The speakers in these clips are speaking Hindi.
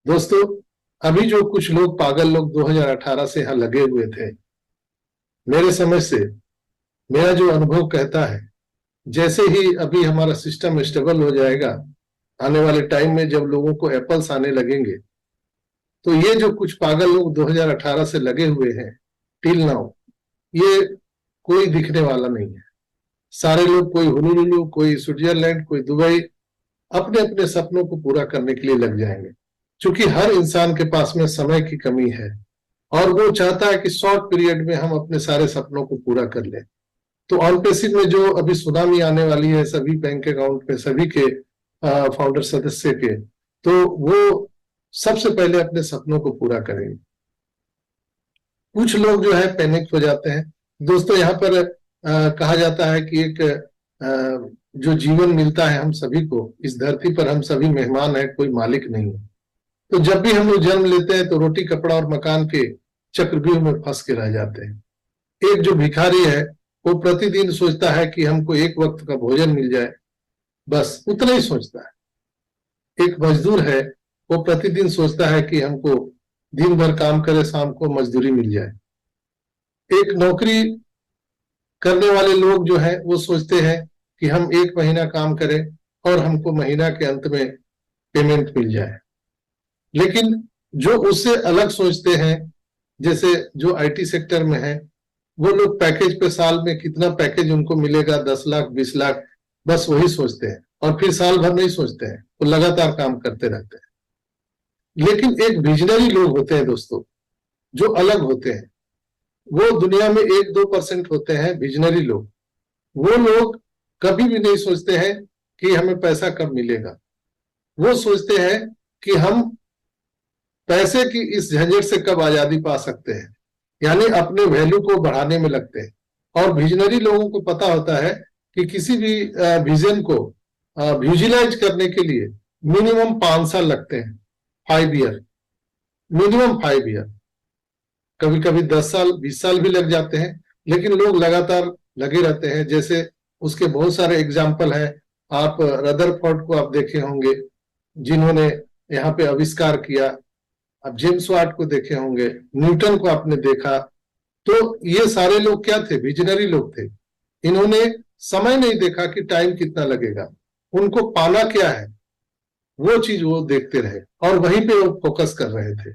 दोस्तों, अभी जो कुछ लोग पागल लोग 2018 से यहाँ लगे हुए थे, मेरे समझ से मेरा जो अनुभव कहता है, जैसे ही अभी हमारा सिस्टम स्टेबल हो जाएगा, आने वाले टाइम में जब लोगों को एप्पल्स आने लगेंगे, तो ये जो कुछ पागल लोग 2018 से लगे हुए हैं टिल नाउ, ये कोई दिखने वाला नहीं है। सारे लोग, कोई हुलुलुलु, कोई स्विट्जरलैंड, कोई दुबई, अपने अपने सपनों को पूरा करने के लिए लग जाएंगे। क्योंकि हर इंसान के पास में समय की कमी है और वो चाहता है कि शॉर्ट पीरियड में हम अपने सारे सपनों को पूरा कर लें। तो ऑनपेसिव में जो अभी सुनामी आने वाली है सभी बैंक अकाउंट में, सभी के फाउंडर सदस्य के, तो वो सबसे पहले अपने सपनों को पूरा करेंगे। कुछ लोग जो है पैनिक हो जाते हैं। दोस्तों, यहाँ पर कहा जाता है कि एक जो जीवन मिलता है हम सभी को, इस धरती पर हम सभी मेहमान हैं, कोई मालिक नहीं है। तो जब भी हम लोग जन्म लेते हैं तो रोटी कपड़ा और मकान के चक्रव्यूह में फंस के रह जाते हैं। एक जो भिखारी है वो प्रतिदिन सोचता है कि हमको एक वक्त का भोजन मिल जाए, बस उतना ही सोचता है। एक मजदूर है, वो प्रतिदिन सोचता है कि हमको दिन भर काम करे, शाम को मजदूरी मिल जाए। एक नौकरी करने वाले लोग जो है वो सोचते हैं कि हम एक महीना काम करें और हमको महीना के अंत में पेमेंट मिल जाए। लेकिन जो उससे अलग सोचते हैं, जैसे जो आईटी सेक्टर में है, वो लोग पैकेज पे साल में कितना पैकेज उनको मिलेगा, 10 लाख 20 लाख, बस वही सोचते हैं और फिर साल भर नहीं सोचते हैं, वो लगातार काम करते रहते हैं। लेकिन एक विजनरी लोग होते हैं दोस्तों, जो अलग होते हैं, वो दुनिया में 1-2% होते हैं विजनरी लोग। वो लोग कभी भी नहीं सोचते हैं कि हमें पैसा कब मिलेगा। वो सोचते हैं कि हम पैसे की इस झंझट से कब आजादी पा सकते हैं, यानी अपने वैल्यू को बढ़ाने में लगते हैं। और विजनरी लोगों को पता होता है कि किसी भी विजन को विजुलाइज करने के लिए मिनिमम 5 साल लगते हैं, 5 ईयर, मिनिमम 5 ईयर। कभी कभी 10 साल 20 साल भी लग जाते हैं, लेकिन लोग लगातार लगे रहते हैं। जैसे उसके बहुत सारे एग्जाम्पल हैं। आप रदरफोर्ड को आप देखे होंगे, जिन्होंने यहाँ पे आविष्कार किया। आप जेम्स वाट को देखे होंगे, न्यूटन को आपने देखा। तो ये सारे लोग क्या थे? विजनरी लोग थे। इन्होंने समय नहीं देखा कि टाइम कितना लगेगा, उनको पाना क्या है वो चीज वो देखते रहे और वहीं पे वो फोकस कर रहे थे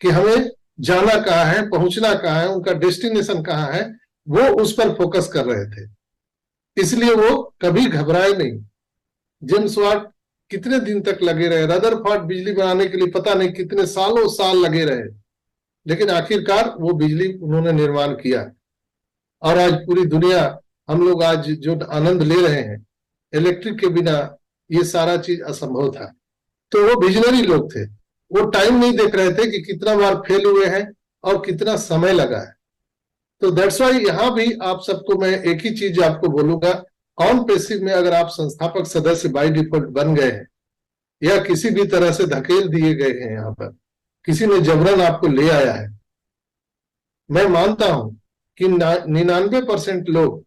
कि हमें जाना कहाँ है, पहुंचना कहाँ है, उनका डेस्टिनेशन कहाँ है, वो उस पर फोकस कर रहे थे। इसलिए वो कभी घबराए नहीं। जेम्स वाट कितने दिन तक लगे रहे, रदरफोर्ड बिजली बनाने के लिए पता नहीं कितने सालों साल लगे रहे, लेकिन आखिरकार वो बिजली उन्होंने निर्माण किया। और आज पूरी दुनिया, हम लोग आज जो आनंद ले रहे हैं, इलेक्ट्रिक के बिना ये सारा चीज असंभव था। तो वो विजनरी लोग थे। वो टाइम नहीं देख रहे थे कि कितना बार फेल हुए हैं और कितना समय लगा है। तो दैट्स वाई यहां भी आप सबको मैं एक ही चीज आपको बोलूंगा, ऑन पेसिव में अगर आप संस्थापक सदस्य बाय डिफॉल्ट बन गए हैं या किसी भी तरह से धकेल दिए गए हैं, यहाँ पर किसी ने जबरन आपको ले आया है, मैं मानता हूं कि 99% लोग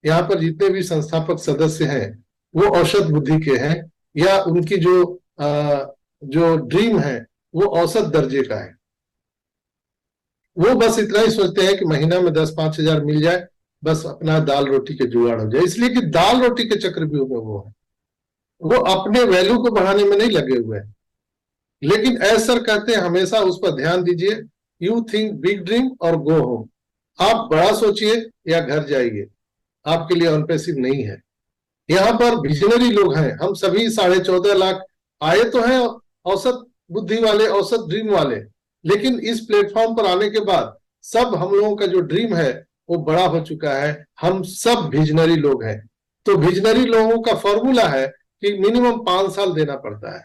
यहाँ पर जितने भी संस्थापक सदस्य हैं वो औसत बुद्धि के हैं, या उनकी जो ड्रीम है वो औसत दर्जे का है। वो बस इतना ही सोचते हैं कि महीना में 10-5 हजार मिल जाए, बस अपना दाल रोटी के जुगाड़ हो जाए। इसलिए कि दाल रोटी के चक्रव्यूह में वो है, वो अपने वैल्यू को बढ़ाने में नहीं लगे हुए हैं। लेकिन ऐसा सर कहते हैं हमेशा उस पर ध्यान दीजिए, यू थिंक बिग ड्रीम और गो होम। आप बड़ा सोचिए या घर जाइए, आपके लिए अनपेसिव नहीं है। यहाँ पर विजनरी लोग हैं, हम सभी 14.5 लाख आए तो हैं औसत बुद्धि वाले, औसत ड्रीम वाले, लेकिन इस प्लेटफॉर्म पर आने के बाद सब हम लोगों का जो ड्रीम है वो बड़ा हो चुका है। हम सब विजनरी लोग हैं। तो विजनरी लोगों का फॉर्मूला है कि मिनिमम 5 साल देना पड़ता है।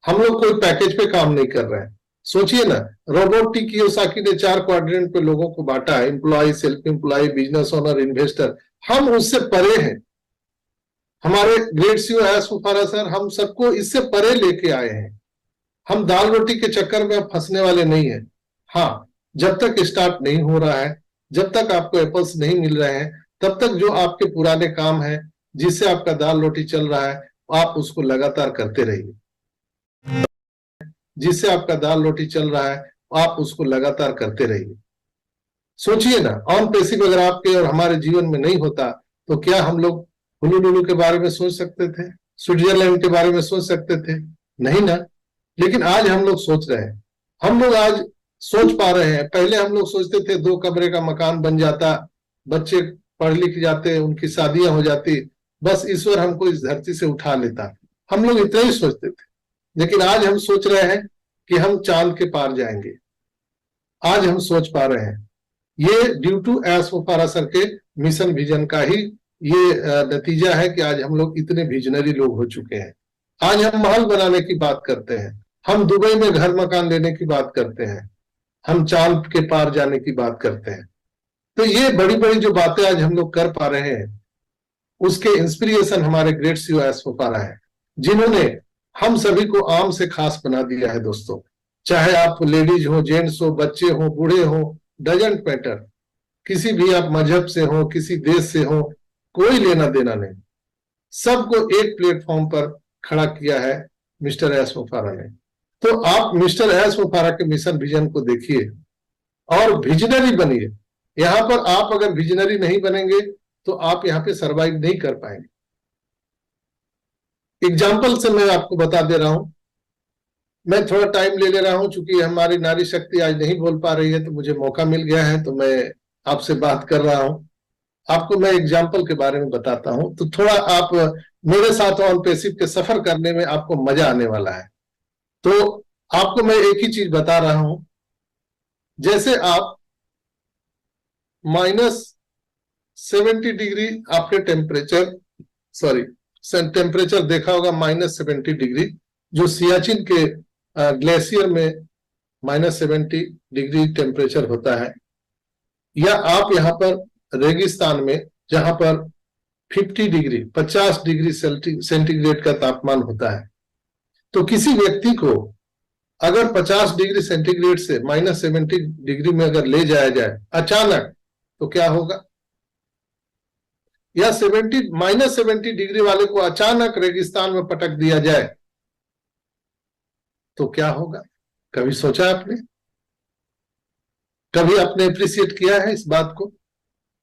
हम लोग कोई पैकेज पे काम नहीं कर रहे हैं। सोचिए ना, रोबोट टी कियोसाकी ने 4 क्वाड्रेंट पे लोगों को बांटा है, employ, self employ, business owner, investor. हम उससे परे हैं। हमारे ग्रेट सीईओ एस सर हम सबको इससे परे लेके आए हैं। हम दाल रोटी के चक्कर में फंसने वाले नहीं है। हाँ, जब तक स्टार्ट नहीं हो रहा है, जब तक आपको एप्पल्स नहीं मिल रहे हैं, तब तक जो आपके पुराने काम है जिससे आपका दाल रोटी चल रहा है, आप उसको लगातार करते रहिए। जिससे आपका दाल रोटी चल रहा है, आप उसको लगातार करते रहिए। सोचिए ना, ऑन पैसिव अगर आपके और हमारे जीवन में नहीं होता तो क्या हम लोग हुलुलुलु के बारे में सोच सकते थे, स्विट्जरलैंड के बारे में सोच सकते थे? नहीं ना। लेकिन आज हम लोग सोच रहे हैं, हम लोग आज सोच पा रहे हैं। पहले हम लोग सोचते थे 2 कमरे का मकान बन जाता, बच्चे पढ़ लिख जाते, उनकी शादियां हो जाती, बस ईश्वर हमको इस धरती से उठा लेता। हम लोग इतना ही सोचते थे। लेकिन आज हम सोच रहे हैं कि हम चांद के पार जाएंगे। आज हम सोच पा रहे हैं, ये ड्यू टू एस मुफारा सर के मिशन विजन का ही ये नतीजा है कि आज हम लोग इतने विजनरी लोग हो चुके हैं। आज हम महल बनाने की बात करते हैं, हम दुबई में घर मकान लेने की बात करते हैं, हम चांद के पार जाने की बात करते हैं। तो ये बड़ी बड़ी जो बातें आज हम लोग कर पा रहे हैं, उसके इंस्पिरेशन हमारे ग्रेट सीओ एस मुफारा है, जिन्होंने हम सभी को आम से खास बना दिया है दोस्तों। चाहे आप लेडीज हो, जेंट्स हो, बच्चे हो, बूढ़े हो, डजंट मैटर, किसी भी आप मजहब से हो, किसी देश से हो, कोई लेना देना नहीं, सबको एक प्लेटफॉर्म पर खड़ा किया है मिस्टर एस मुफारा ने। तो आप मिस्टर एस मुफारा के मिशन विजन को देखिए और विजनरी बनिए। यहां पर आप अगर विजनरी नहीं बनेंगे तो आप यहां पे सरवाइव नहीं कर पाएंगे। एग्जाम्पल से मैं आपको बता दे रहा हूं, मैं थोड़ा टाइम ले रहा हूं, चूंकि हमारी नारी शक्ति आज नहीं बोल पा रही है, तो मुझे मौका मिल गया है तो मैं आपसे बात कर रहा हूं। आपको मैं एग्जाम्पल के बारे में बताता हूं, तो थोड़ा आप मेरे साथ ऑन पैसिव के सफर करने में आपको मजा आने वाला है। तो आपको मैं एक ही चीज बता रहा हूं, जैसे आप -70 डिग्री आपके टेम्परेचर देखा होगा, -70 डिग्री, जो सियाचिन के ग्लेशियर में -70 डिग्री टेम्परेचर होता है, या आप यहाँ पर रेगिस्तान में जहां पर 50 डिग्री सेंटीग्रेड का तापमान होता है, तो किसी व्यक्ति को अगर 50 डिग्री सेंटीग्रेड से -70 डिग्री में अगर ले जाया जाए अचानक, तो क्या होगा? या -70 डिग्री वाले को अचानक रेगिस्तान में पटक दिया जाए तो क्या होगा? कभी सोचा आपने? कभी आपने अप्रिशिएट किया है इस बात को?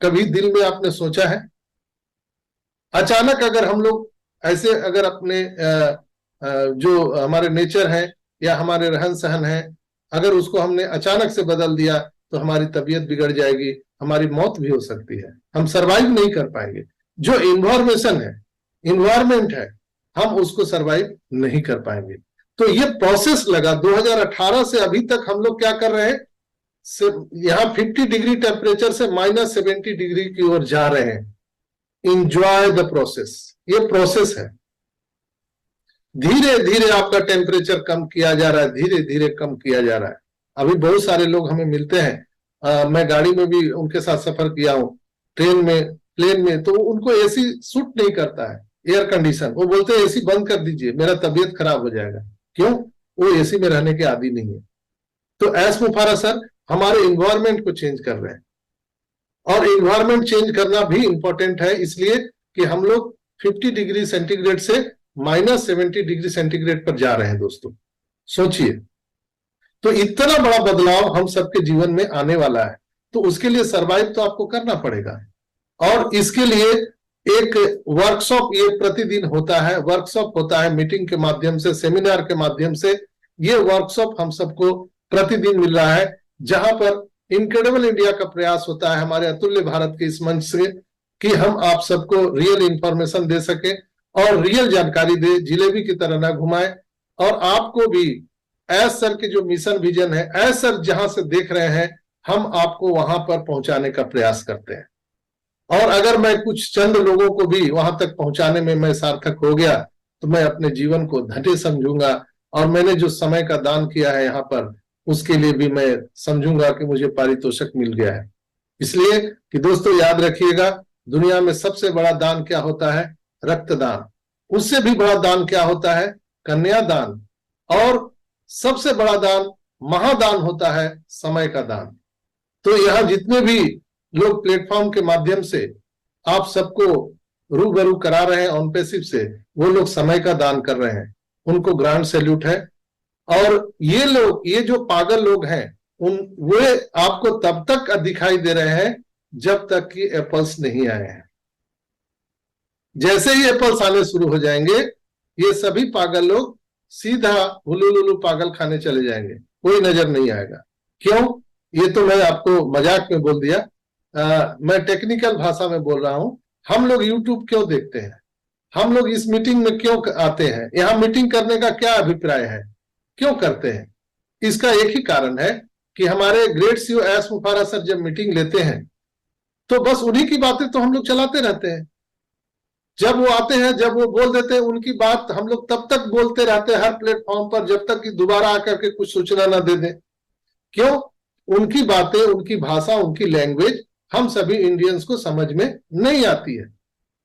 कभी दिल में आपने सोचा है? अचानक अगर हम लोग ऐसे अगर अपने जो हमारे नेचर है या हमारे रहन सहन है, अगर उसको हमने अचानक से बदल दिया तो हमारी तबीयत बिगड़ जाएगी, हमारी मौत भी हो सकती है, हम सरवाइव नहीं कर पाएंगे। जो इन्वायरमेंट है, हम उसको सरवाइव नहीं कर पाएंगे। तो ये प्रोसेस लगा 2018 से अभी तक हम लोग क्या कर रहे हैं, यहाँ 50 डिग्री टेम्परेचर से -70 डिग्री की ओर जा रहे हैं। इंजॉय द प्रोसेस, ये प्रोसेस है। धीरे धीरे आपका टेम्परेचर कम किया जा रहा है, धीरे धीरे कम किया जा रहा है। अभी बहुत सारे लोग हमें मिलते हैं, मैं गाड़ी में भी उनके साथ सफर किया हूं, ट्रेन में, प्लेन में, तो उनको एसी सूट नहीं करता है, एयर कंडीशन, वो बोलते हैं एसी बंद कर दीजिए, मेरा तबीयत खराब हो जाएगा। क्यों? वो एसी में रहने के आदी नहीं है। तो एस मुफारा सर हमारे इन्वायरमेंट को चेंज कर रहे हैं, और इन्वायरमेंट चेंज करना भी इंपॉर्टेंट है, इसलिए कि हम लोग 50 डिग्री सेंटीग्रेड से -70 डिग्री सेंटीग्रेड पर जा रहे हैं दोस्तों। सोचिए, तो इतना बड़ा बदलाव हम सबके जीवन में आने वाला है, तो उसके लिए सरवाइव तो आपको करना पड़ेगा। और इसके लिए एक वर्कशॉप ये प्रतिदिन होता है, वर्कशॉप होता है मीटिंग के माध्यम से, सेमिनार के माध्यम से। ये वर्कशॉप हम सबको प्रतिदिन मिल रहा है, जहां पर इनक्रेडिबल इंडिया का प्रयास होता है हमारे अतुल्य भारत के इस मंच से कि हम आप सबको रियल इंफॉर्मेशन दे सके और रियल जानकारी दे, जिलेबी की तरह ना घुमाए। और आपको भी एस सर के जो मिशन विजन है, एस सर जहां से देख रहे हैं, हम आपको वहां पर पहुंचाने का प्रयास करते हैं। और अगर मैं कुछ चंद लोगों को भी वहां तक पहुंचाने में मैं सार्थक हो गया, तो मैं अपने जीवन को धन्य समझूंगा, और मैंने जो समय का दान किया है यहाँ पर, उसके लिए भी मैं समझूंगा कि मुझे पारितोषिक मिल गया है। इसलिए कि दोस्तों याद रखिएगा, दुनिया में सबसे बड़ा दान क्या होता है? रक्तदान। उससे भी बड़ा दान क्या होता है? कन्यादान। और सबसे बड़ा दान, महादान होता है समय का दान। तो यहाँ जितने भी लोग प्लेटफॉर्म के माध्यम से आप सबको रूबरू करा रहे हैं ऑन पैसिव से, वो लोग समय का दान कर रहे हैं, उनको ग्रांड सैल्यूट है। और ये जो पागल लोग हैं वे आपको तब तक दिखाई दे रहे हैं जब तक कि एप्पल्स नहीं आए हैं। जैसे ही एप्पल्स आने शुरू हो जाएंगे, ये सभी पागल लोग सीधा हुलुलुलु पागल खाने चले जाएंगे, कोई नजर नहीं आएगा। क्यों? ये तो मैं आपको मजाक में बोल दिया, मैं टेक्निकल भाषा में बोल रहा हूं। हम लोग यूट्यूब क्यों देखते हैं? हम लोग इस मीटिंग में क्यों आते हैं? यहां मीटिंग करने का क्या अभिप्राय है? क्यों करते हैं? इसका एक ही कारण है कि हमारे ग्रेट सीईओ एस मुफारा सर जब मीटिंग लेते हैं तो बस उन्हीं की बातें तो हम लोग चलाते रहते हैं। जब वो आते हैं, जब वो बोल देते हैं, उनकी बात हम लोग तब तक बोलते रहते हैं हर प्लेटफॉर्म पर जब तक कि दोबारा आकर के कुछ सूचना ना दे दें। क्यों? उनकी बातें, उनकी भाषा, उनकी लैंग्वेज हम सभी इंडियंस को समझ में नहीं आती है,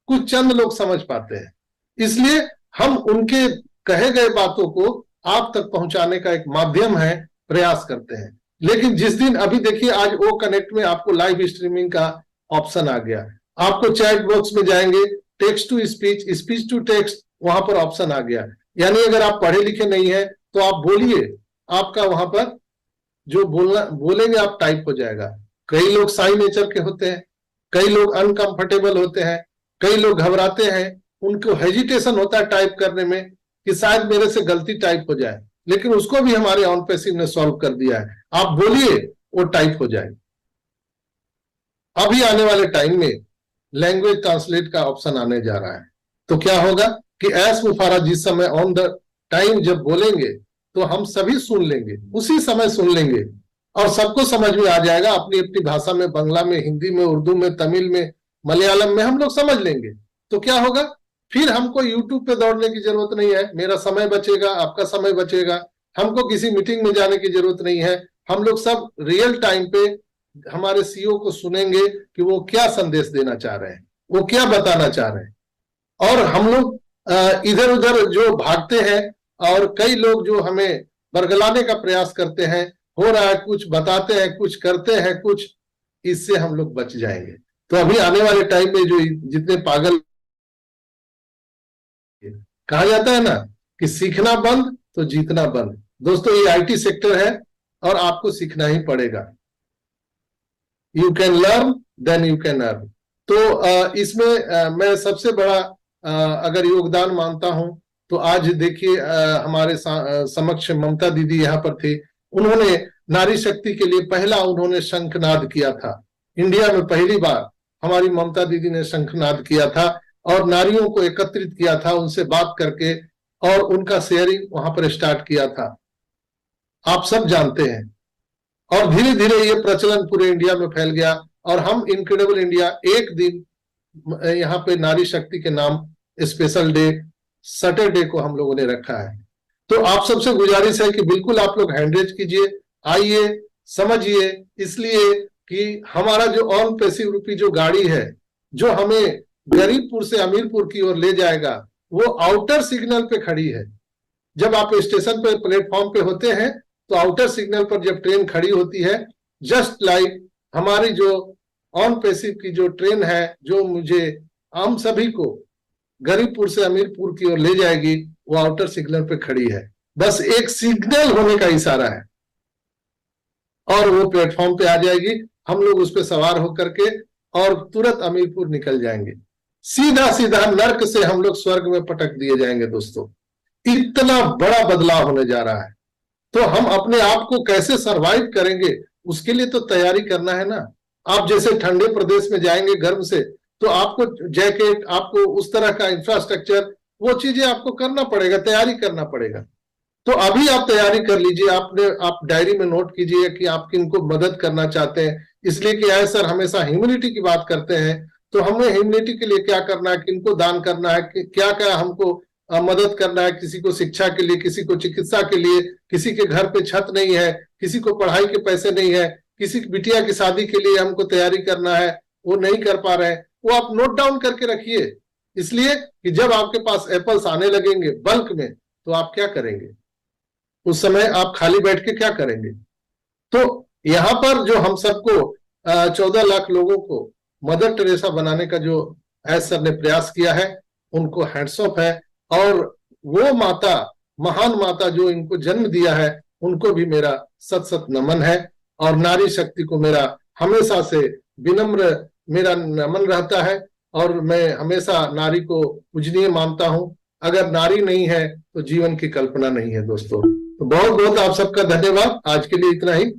कुछ चंद लोग समझ पाते हैं। इसलिए हम उनके कहे गए बातों को आप तक पहुंचाने का एक माध्यम है, प्रयास करते हैं। लेकिन जिस दिन, अभी देखिए आज ओ कनेक्ट में आपको लाइव स्ट्रीमिंग का ऑप्शन आ गया, आपको चैट बॉक्स में जाएंगे, text to speech, speech to text, वहां पर ऑप्शन आ गया। यानी अगर आप पढ़े लिखे नहीं है तो आप बोलिए, आपका वहां पर जो बोलेंगे आप टाइप हो जाएगा। कई लोग साई नेचर के होते हैं, कई लोग अनकंफर्टेबल होते हैं, कई लोग घबराते हैं, उनको हेजिटेशन होता है टाइप करने में कि शायद मेरे से गलती टाइप हो जाए, लेकिन उसको भी हमारे ऑन पैसिव ने सॉल्व कर दिया है। आप बोलिए, वो टाइप हो जाए। अभी आने वाले टाइम में लैंग्वेज ट्रांसलेट का ऑप्शन आने जा रहा है, तो क्या होगा कि एस मुफारा जिस समय ऑन द टाइम जब बोलेंगे तो हम सभी सुन लेंगे, उसी समय सुन लेंगे और सबको समझ में आ जाएगा अपनी अपनी भाषा में, बांग्ला में, हिंदी में, उर्दू में, तमिल में, मलयालम में, हम लोग समझ लेंगे। तो क्या होगा, फिर हमको यूट्यूब पे दौड़ने की जरूरत नहीं है, मेरा समय बचेगा, आपका समय बचेगा, हमको किसी मीटिंग में जाने की जरूरत नहीं है। हम लोग सब रियल टाइम पे हमारे सीईओ को सुनेंगे कि वो क्या संदेश देना चाह रहे हैं, वो क्या बताना चाह रहे हैं। और हम लोग इधर उधर जो भागते हैं और कई लोग जो हमें बरगलाने का प्रयास करते हैं, हो रहा है कुछ, बताते हैं कुछ, करते हैं कुछ, इससे हम लोग बच जाएंगे। तो अभी आने वाले टाइम में जो जितने पागल, कहा जाता है ना कि सीखना बंद तो जीतना बंद। दोस्तों ये आईटी सेक्टर है और आपको सीखना ही पड़ेगा। You can learn then you can earn. तो इसमें मैं सबसे बड़ा अगर योगदान मानता हूं तो आज देखिए हमारे समक्ष ममता दीदी यहाँ पर थे, उन्होंने नारी शक्ति के लिए पहला उन्होंने शंखनाद किया था। इंडिया में पहली बार हमारी ममता दीदी ने शंखनाद किया था और नारियों को एकत्रित किया था, उनसे बात करके, और उनका शेयरिंग वहां पर स्टार्ट किया था, आप सब जानते हैं। और धीरे धीरे ये प्रचलन पूरे इंडिया में फैल गया और हम इनक्रेडिबल इंडिया एक दिन यहाँ पे नारी शक्ति के नाम स्पेशल डे सैटरडे को हम लोगों ने रखा है। तो आप सबसे गुजारिश है कि बिल्कुल आप लोग हैंड रेज कीजिए, आइए, समझिए, इसलिए कि हमारा जो ऑन पैसिव रूपी जो गाड़ी है जो हमें गरीबपुर से अमीरपुर की ओर ले जाएगा, वो आउटर सिग्नल पे खड़ी है। जब आप स्टेशन पे, प्लेटफॉर्म पे होते हैं तो आउटर सिग्नल पर जब ट्रेन खड़ी होती है, जस्ट लाइक हमारी जो ऑन पैसिव की जो ट्रेन है, जो मुझे हम सभी को गरीबपुर से अमीरपुर की ओर ले जाएगी, वो आउटर सिग्नल पे खड़ी है। बस एक सिग्नल होने का इशारा है और वो प्लेटफॉर्म पे आ जाएगी, हम लोग उस पर सवार होकर के और तुरंत अमीरपुर निकल जाएंगे, सीधा सीधा नर्क से हम लोग स्वर्ग में पटक दिए जाएंगे। दोस्तों इतना बड़ा बदलाव होने जा रहा है, तो हम अपने आप को कैसे सरवाइव करेंगे उसके लिए तो तैयारी करना है ना। आप जैसे ठंडे प्रदेश में जाएंगे गर्म से, तो आपको जैकेट, आपको उस तरह का इंफ्रास्ट्रक्चर, वो चीजें आपको करना पड़ेगा, तैयारी करना पड़ेगा। तो अभी आप तैयारी कर लीजिए, आप डायरी में नोट कीजिए कि आप किनको मदद करना चाहते हैं। इसलिए कि आए सर हमेशा ह्यूमैनिटी की बात करते हैं, तो हमें ह्यूमैनिटी के लिए क्या करना है, किनको दान करना है, क्या क्या हमको मदद करना है, किसी को शिक्षा के लिए, किसी को चिकित्सा के लिए, किसी के घर पे छत नहीं है, किसी को पढ़ाई के पैसे नहीं है, किसी की बिटिया की शादी के लिए हमको तैयारी करना है, वो नहीं कर पा रहे हैं, वो आप नोट डाउन करके रखिए। इसलिए कि जब आपके पास एप्पल्स आने लगेंगे बल्क में, तो आप क्या करेंगे उस समय, आप खाली बैठ के क्या करेंगे। तो यहाँ पर जो हम सबको 14 लाख लोगों को मदर टेरेसा बनाने का जो एस सर ने प्रयास किया है, उनको हैंड्स ऑफ है। और वो माता महान माता जो इनको जन्म दिया है उनको भी मेरा सत सत नमन है। और नारी शक्ति को मेरा हमेशा से विनम्र मेरा नमन रहता है और मैं हमेशा नारी को पूजनीय मानता हूं। अगर नारी नहीं है तो जीवन की कल्पना नहीं है दोस्तों। तो बहुत बहुत आप सबका धन्यवाद। आज के लिए इतना ही।